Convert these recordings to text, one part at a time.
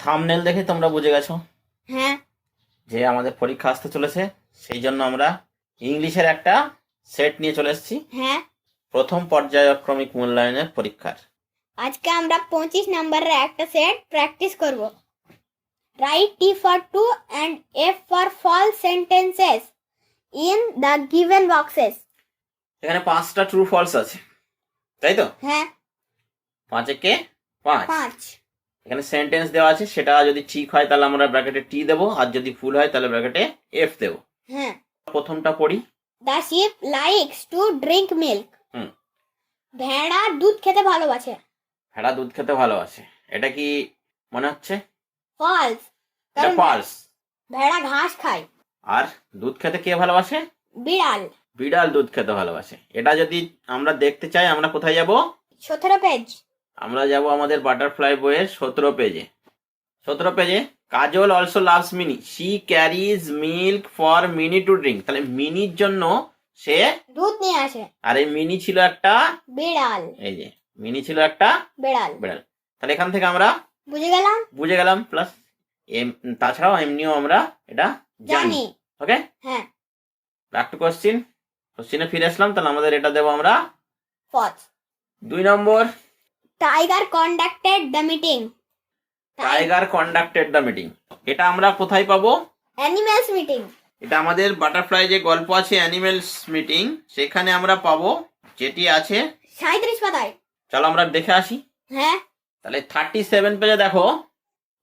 Thumbnail দেখে তোমরা বুঝে গেছো হ্যাঁ যে আমাদের পরীক্ষা আসতে চলেছে, সেই জন্য আমরা ইংলিশের একটা সেট নিয়ে চলে এসেছি হ্যাঁ প্রথম পর্যায়ক্রমিক মূল্যায়নের পরীক্ষার। আজকে আমরা 25 নম্বরের একটা সেট প্র্যাকটিস করব। Write T for true and F for false sentences in the given boxes. এখানে 5টা ট্রু ফলস আছে, তাই তো? হ্যাঁ 5 একে 5। 5 এখানে সেন্টেন্স দেওয়া আছে, সেটা যদি ঠিক হয় তাহলে আমরা ব্র্যাকেটে টি দেবো, আর যদি ভুল হয় তাহলে ব্র্যাকেটে এফ দেবো। হ্যাঁ প্রথমটা পড়ি। The sheep likes to drink milk. হুম। ভেড়া দুধ খেতে ভালোবাসে। ভেড়া দুধ খেতে ভালোবাসে, এটা কি মনে হচ্ছে? ফলস, এটা কারণ ফলস। ভেড়া ঘাস খায়। আর দুধ খেতে কে ভালোবাসে? বিড়াল। বিড়াল দুধ খেতে ভালোবাসে। এটা যদি আমরা দেখতে চাই আমরা কোথায় যাব? 17 পেজ। আমরা যাব আমাদের বাটারফ্লাই বইয়ের 17 পেজে। 17 পেজে Kajal also loves Mini, she carries milk for Mini to drink. তাহলে মিনির জন্য সে দুধ নিয়ে আসে। আর এই মিনি ছিল একটা বিড়াল। এই যে মিনি ছিল একটা বিড়াল। বিড়াল। তাহলে এখান থেকে আমরা বুঝে গেলাম প্লাস তাছাড়াও এমনিও আমরা এটা জানি। ওকে, হ্যাঁ। ব্যাক টু কোশ্চিনে ফিরে আসলাম। তাহলে আমাদের এটা দেবো আমরা ফলস। 2 নম্বর, tiger conducted the meeting. Tiger conducted the meeting. এটা আমরা কোথায় পাবো? Animals meeting. এটা আমাদের বাটারফ্লাই যে গল্প আছে অ্যানিমেলস মিটিং, সেখানে আমরা পাবো, যেটি আছে 37 পাতায়। চলো আমরা দেখে আসি। হ্যাঁ। তাহলে 37 পেজে দেখো,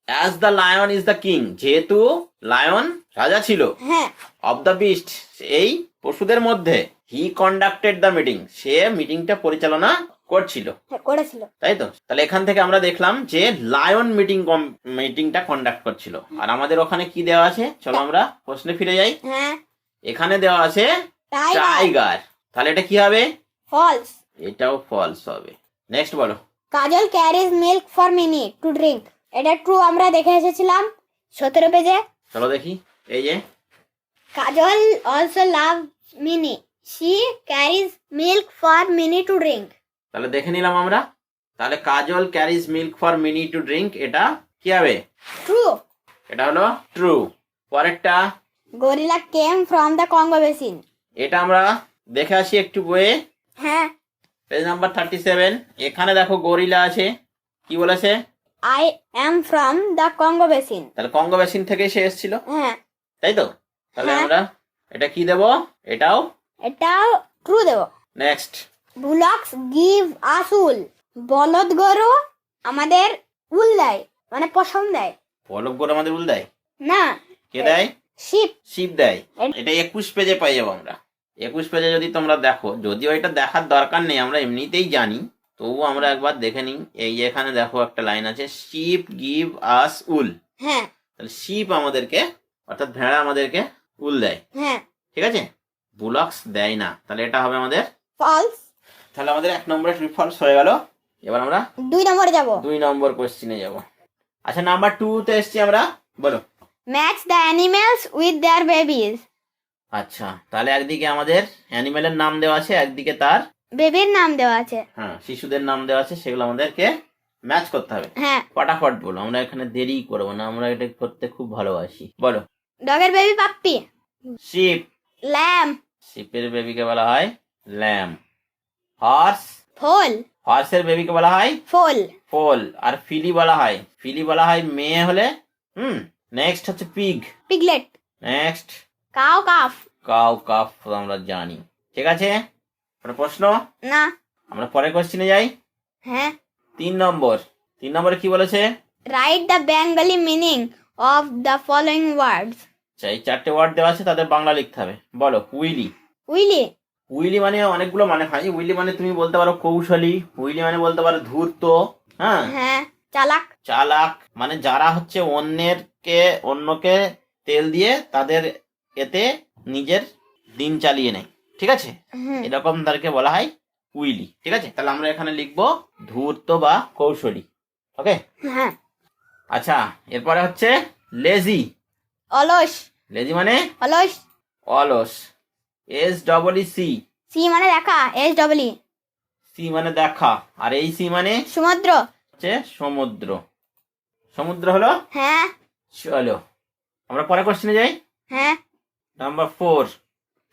as the lion is the king, যেহেতু লায়ন রাজা ছিল, হ্যাঁ। অফ দ্য বিস্ট এই পশুদের মধ্যে, হি কন্ডাক্টেড দ্য মিটিং, সে মিটিংটা পরিচালনা করেছিল, তাই তো? তাহলে এখান থেকে আমরা দেখলাম যে লায়ন মিটিংটা কন্ডাক্ট করছিল। আর আমাদের ওখানে কি দেওয়া আছে? চলো আমরা প্রশ্নে ফিরে যাই। হ্যাঁ। এখানে দেওয়া আছে টাইগার। তাহলে এটা কি হবে? ফলস। এটাও ফলস হবে। নেক্সট বলো। Kajal carries milk for Mini to drink. এটা ট্রু, আমরা দেখে এসেছিলাম 17 পেজে। চলো দেখি। এই যে Kajal also love Mini, she carries milk for Mini to drink. তাহলে দেখে নিলাম আমরা। তাহলে Kajal carries milk for Mini to drink, এটা কি হবে? ট্রু। এটা হলো ট্রু। পরেরটা, gorilla came from the Congo basin. এটা আমরা দেখে আসি একটু বইয়ে। হ্যাঁ। Page number 37। এখানে দেখো গরিলা আছে, কি বলেছে? I am from the Congo basin. তাহলে কঙ্গো বেসিন থেকে সে এসেছিল, হ্যাঁ তাই তো? তাহলে হ্যাঁ। আমরা এটা কি দেব? এটাও ট্রু দেব। নেক্সট, বুলক্স গিভ আস উল। বলদ গরু আমাদের উল দেয়, মানে পশম দেয়। বলদ গরু আমাদের উল দেয় না, কে দেয়? শিপ দেয়। এটা 21 পেজে পাই যাবো আমরা। 21 পেজে যদি তোমরা দেখো, যদিও এটা দেখার দরকার নেই, আমরা এমনিতেই জানি, তবু আমরা একবার দেখে নিই। এই যে এখানে দেখো একটা লাইন আছে, শিপ গিভ আস উল। হ্যাঁ। তাহলে শিপ আমাদেরকে, অর্থাৎ ভেড়া আমাদেরকে উল দেয়। হ্যাঁ। ঠিক আছে, বুলক্স দেয় না। তাহলে এটা হবে আমাদের ফলস। তাহলে আমাদের 1 নম্বরে ট্রু ফলস হয়ে গেল। এবার আমরা 2 নম্বরে যাব। 2 নম্বর কোশ্চিনে যাব। আচ্ছা, নাম্বার 2 তে এসেছি আমরা। বলো। Match the animals with their babies. আচ্ছা, তাহলে একদিকে আমাদের অ্যানিমেলের নাম দেওয়া আছে, একদিকে তার বেবির নাম দেওয়া আছে। হ্যাঁ, শিশুদের নাম দেওয়া আছে, সেগুলো আমাদেরকে ম্যাচ করতে হবে। হ্যাঁ। ফটাফট বলো, আমরা এখানে দেরি করবো না, আমরা এটা করতে খুব ভালোবাসি। বলো। ডগের বেবি পাপ্পি। শিপ। ল্যাম। শিপের বেবিকে বলা হয় ল্যাম। হর্স। ফোল। হর্সের বেবিকে বলা হয় ফোল। আর ফিলি বলা হয় মেয়ে হলে। নেক্সট হচ্ছে পিগলেট। নেক্সট কাউ কাফ আমরা জানি। ঠিক আছে, প্রশ্ন না, আমরা পরের কোশ্চেনে যাই। হ্যাঁ। 3 নম্বরে কি বলেছে? Write the Bengali meaning of the following ওয়ার্ডস। এই 4টে ওয়ার্ড দেওয়া আছে, তাদের বাংলা লিখতে হবে। বলো। উইলি মানে অনেকগুলো মানে হয়। উইলি মানে তুমি বলতে পারো কৌশলী, উইলি মানে বলতে পারো ধূর্ত, হ্যাঁ, চালাক মানে যারা হচ্ছে অন্যকে তেল দিয়ে তাদের এতে নিজের দিন চালিয়ে নেয়। ঠিক আছে, এরকম তাদেরকে বলা হয় উইলি। ঠিক আছে, তাহলে আমরা এখানে লিখবো ধূর্ত বা কৌশলী। ওকে, হ্যাঁ। আচ্ছা, এরপরে হচ্ছে লেজি। লেজি মানে অলস। সি মানে দেখা, সি মানে দেখা, আর এই সি মানে সমুদ্র। হচ্ছে সমুদ্র। সমুদ্র হলো। হ্যাঁ চলো আমরা পরে কোশ্চেনে যাই। হ্যাঁ। Number 4।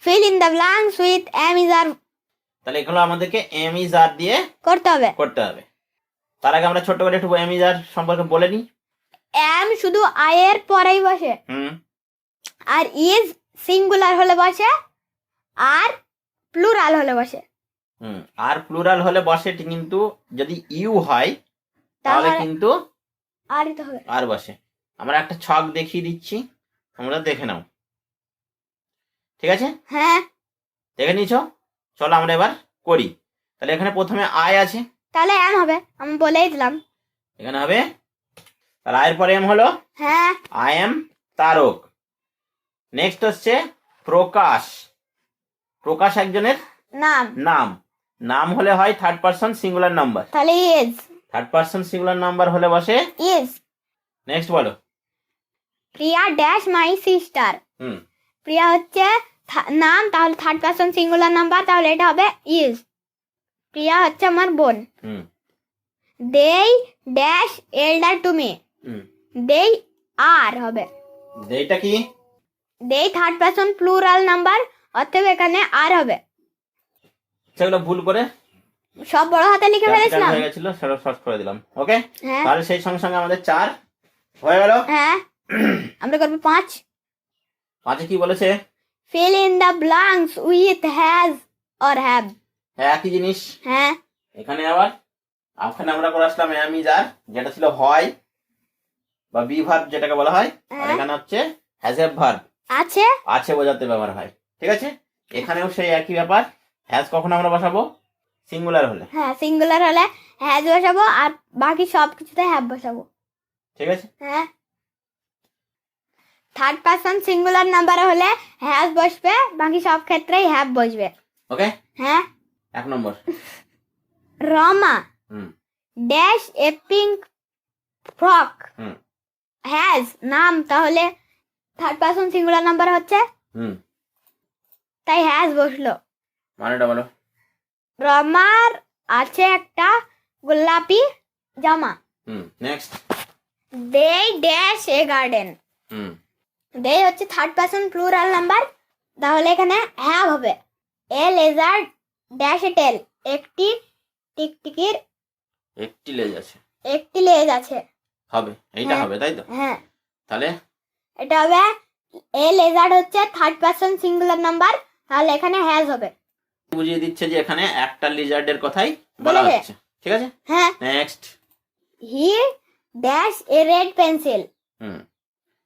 Fill in the blanks with am is are তাহলে এগুলো আমাদেরকে এম ইজ আর দিয়ে করতে হবে। তার আগে আমরা ছোট্ট করে একটু এম ইজ আর সম্পর্কে বলে নিই। এম শুধু আই এর পরেই বসে, আর ইজ সিঙ্গুলার হলে বসে, আর প্লুরাল হলে বসে। আর প্লুরাল হলে বসে, কিন্তু যদি ইউ হয় তাহলে কিন্তু আরই তো হবে। আর বসে। আমরা একটা ছক দেখিয়ে দিচ্ছি, তোমরা দেখে নাও, ঠিক আছে? হ্যাঁ দেখে নিয়েছো? চলো আমরা এবার করি। তাহলে এখানে প্রথমে আই আছে, তাহলে এম হবে, আমি বলেই দিলাম। এখানে হবে, তাহলে আয়ের পরে এম হলো। হ্যাঁ আই এম তারক। নেক্সট হচ্ছে প্রকাশ। প্রকাশ একজনের নাম। নাম হলে হয় থার্ড পারসন সিঙ্গুলার নাম্বার, তাহলে is. Third person singular number হলে বসে ইজ। নেক্সট বলো। প্রিয়া ড্যাশ মাই সিস্টার। প্রিয়া হচ্ছে নাম, তাহলে থার্ড পারসন সিঙ্গুলার নাম্বার, তাহলে এটা হবে ইজ। প্রিয়া হচ্ছে আমার বোন। দেই ড্যাশ এল্ডার টু মি। দেই আর হবে। দেইটা কি? দেই থার্ড পারসন প্লুরাল নাম্বার, অতএব এখানে আর হবে। সেগুলো ভুল করে সব বড় হাতে লিখে ফেলেছিলাম, হয়ে গেছিল, সেটা শর্ট করে দিলাম। ওকে, হ্যাঁ তাহলে সেই সঙ্গে সঙ্গে আমাদের 4 হয়ে গেল। হ্যাঁ আমরা করব 5। 5 কি বলেছে? fill in the blanks with has or have। হ্যাঁ একই জিনিস। হ্যাঁ এখানে আবার ওখানে আমরা করে আসলাম এম ইজ আর, যেটা ছিল হয় বা বি ভার্ব যেটাকে বলা হয়, আর এখানে হচ্ছে হ্যাজ এ ভার্ব, আছে বোঝাতে ব্যবহার হয়, ঠিক আছে? এখানেও সেই একই ব্যাপার। হ্যাজ কখন আমরা বসাবো? সিঙ্গুলার হলে। হ্যাঁ সিঙ্গুলার হলে হ্যাজ বসাবো, আর বাকি সব কিছুতে হ্যাভ বসাবো, ঠিক আছে? হ্যাঁ। থার্ড পারসন সিঙ্গুলার নাম্বার হলে হ্যাজ বসবে, বাকি সব ক্ষেত্রেই হ্যাভ বসবে। ওকে, হ্যাঁ। 1 নম্বর। Rama dash a pink frock. Has নাম, তাহলে থার্ড পারসন সিঙ্গুলার নাম্বার হচ্ছে, তাই হ্যাজ বসলো। মানেটা বলো। রমার আছে একটা গোলাপি জামা। Next. They dash a garden. They হচ্ছে থার্ড পারসন প্লুরাল নাম্বার, তাহলে এখানে হ্যাভ হবে। A lizard dash a tail. একটি টিকটিকির একটি লেজ আছে, একটি লেজ আছে হবে, এইটা হবে, তাই তো? হ্যাঁ, তাহলে এটা হবে। এ লেজার্ড হচ্ছে থার্ড পারসন সিঙ্গুলার নাম্বার, তাহলে এখানে হ্যাজ হবে। বুঝিয়ে দিচ্ছে যে এখানে একটা লিজার্ডের কথাই বলা হচ্ছে, ঠিক আছে? হ্যাঁ। Next. He dash a red pencil.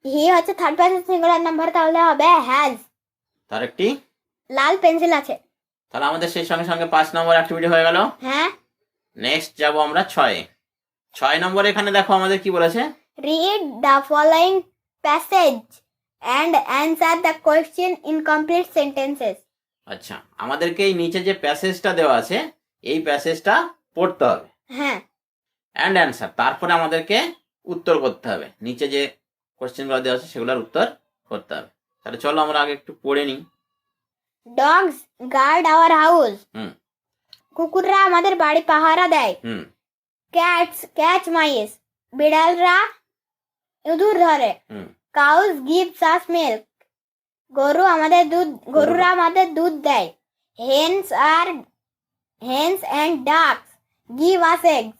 He হচ্ছে থার্ড পারসন সিঙ্গুলার নাম্বার, তাহলে হবে হ্যাজ। তার একটি লাল পেন্সিল আছে। তাহলে আমাদের সেই সঙ্গে সঙ্গে 5 নম্বর অ্যাক্টিভিটি হয়ে গেল। হ্যাঁ। নেক্সট যাব আমরা 6 নম্বরে। এখানে দেখো আমাদের কি বলেছে, read the following passage and answer the question in complete sentences. আচ্ছা, আমাদেরকে এই নিচে যে প্যাসেজটা দেওয়া আছে এই প্যাসেজটা পড়তে হবে। হ্যাঁ। অ্যান্ড অ্যান্সার, তারপরে আমাদেরকে উত্তর করতে হবে। নিচে যে কোশ্চেনগুলো দেওয়া আছে সেগুলোর উত্তর করতে হবে। তাহলে চলো আমরা আগে একটু পড়ে নিই। Dogs guard our house. কুকুররা আমাদের বাড়ি পাহারা দেয়। Cats catch মাইস। বিড়ালরা ইঁদুর ধরে। Cows gives us milk. গরুরা আমাদের দুধ দেয়। Hens and ducks give us eggs.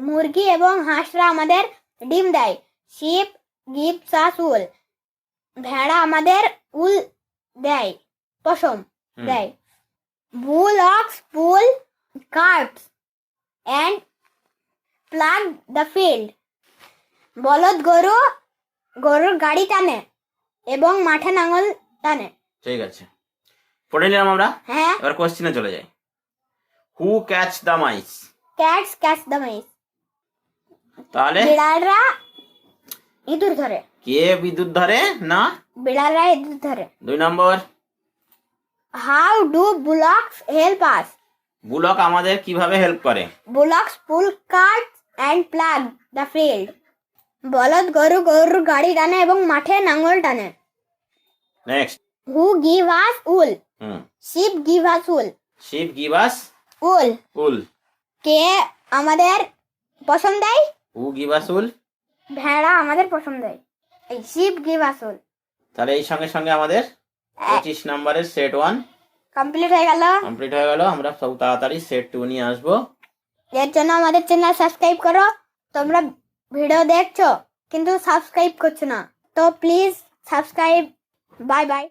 মুরগি এবং হাঁসরা আমাদের ডিম দেয়। Sheep gives us wool. ভেড়া আমাদের উল দেয়, পশম দেয়। Bullocks pull carts and plough the field. বলদ গরুর গাড়ি টানে এবং মাঠে নাঙল টানে। ঠিক আছে, পড়ে নিলাম আমরা। হ্যাঁ। এবার কোশ্চেনে চলে যাই। Who catch the mice? Cats catch the mice. তাহলে বিড়ালরা ইঁদুর ধরে। কে বিদ্যুৎ ধরে? না, বিড়ালরা ইঁদুর ধরে। 2 নম্বর। How do bullocks help us? Bullock আমাদের কিভাবে হেল্প করে? Bullocks pull carts and plough the field. বলদ গরুর গাড়ি টানে এবং মাঠে নাঙল টানে। Next. Who give us wool? Sheep give us wool. Sheep give us wool. Wool. কে আমাদের পছন্দ দেয়? Who give us wool? ভেড়া আমাদের পছন্দের। এই শিপ গিভ আস উল। তাহলে এই সঙ্গে সঙ্গে আমাদের 25 নম্বরের সেট 1 কমপ্লিট হয়ে গেল। আমরা সব তাড়াতাড়ি সেট 2 নিয়ে আসবো। এর জন্য আমাদের চ্যানেল সাবস্ক্রাইব করো। তোমরা ভিডিও দেখছো কিন্তু সাবস্ক্রাইব করছো না, তো প্লিজ সাবস্ক্রাইব। Bye bye.